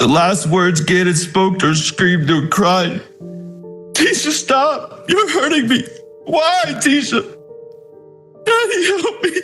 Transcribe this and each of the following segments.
The last words Gannon spoke to her screamed and cried. Tisha, stop! You're hurting me! Why, Tisha? Daddy, help me!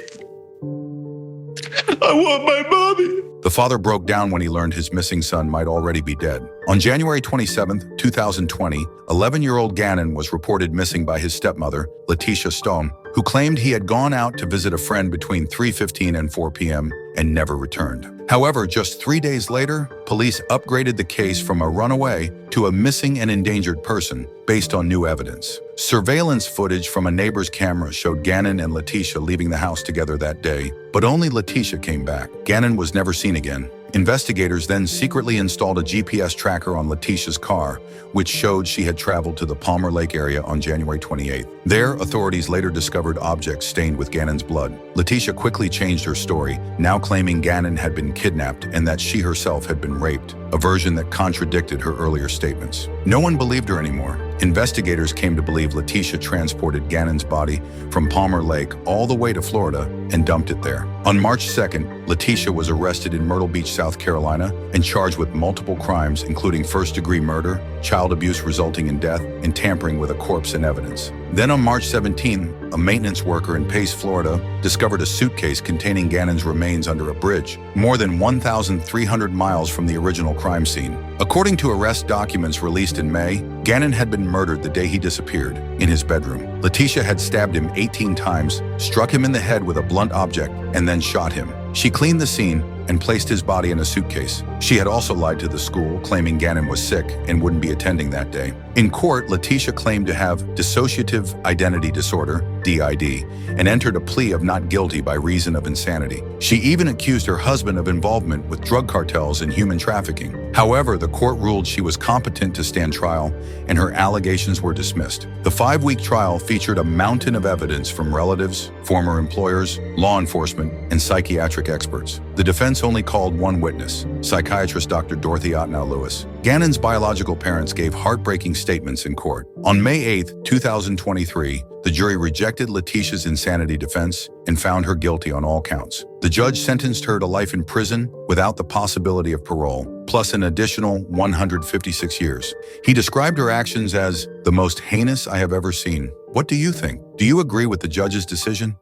I want my mommy! The father broke down when he learned his missing son might already be dead. On January 27, 2020, 11-year-old Gannon was reported missing by his stepmother, Letitia Stone, who claimed he had gone out to visit a friend between 3:15 and 4 p.m. and never returned. However, just 3 days later, police upgraded the case from a runaway to a missing and endangered person based on new evidence. Surveillance footage from a neighbor's camera showed Gannon and Letitia leaving the house together that day, but only Letitia came back. Gannon was never seen again. Investigators then secretly installed a GPS tracker on Letitia's car, which showed she had traveled to the Palmer Lake area on January 28th. There, authorities later discovered objects stained with Gannon's blood. Letitia quickly changed her story, now claiming Gannon had been kidnapped and that she herself had been raped, a version that contradicted her earlier statements. No one believed her anymore. Investigators came to believe Letitia transported Gannon's body from Palmer Lake all the way to Florida and dumped it there. On March 2nd, Letitia was arrested in Myrtle Beach, South Carolina, and charged with multiple crimes, including first-degree murder, child abuse resulting in death, and tampering with a corpse and evidence. Then on March 17, a maintenance worker in Pace, Florida, discovered a suitcase containing Gannon's remains under a bridge, more than 1,300 miles from the original crime scene. According to arrest documents released in May, Gannon had been murdered the day he disappeared, in his bedroom. Letitia had stabbed him 18 times, struck him in the head with a blunt object, and then shot him. She cleaned the scene and placed his body in a suitcase. She had also lied to the school, claiming Gannon was sick and wouldn't be attending that day. In court, Letitia claimed to have dissociative identity disorder, DID, and entered a plea of not guilty by reason of insanity. She even accused her husband of involvement with drug cartels and human trafficking. However, the court ruled she was competent to stand trial, and her allegations were dismissed. The 5-week trial featured a mountain of evidence from relatives, former employers, law enforcement, and psychiatric experts. The defense only called one witness, psychiatrist Dr. Dorothy Otnow-Lewis. Gannon's biological parents gave heartbreaking statements in court. On May 8, 2023, the jury rejected Letitia's insanity defense and found her guilty on all counts. The judge sentenced her to life in prison without the possibility of parole, plus an additional 156 years. He described her actions as the most heinous I have ever seen. What do you think? Do you agree with the judge's decision?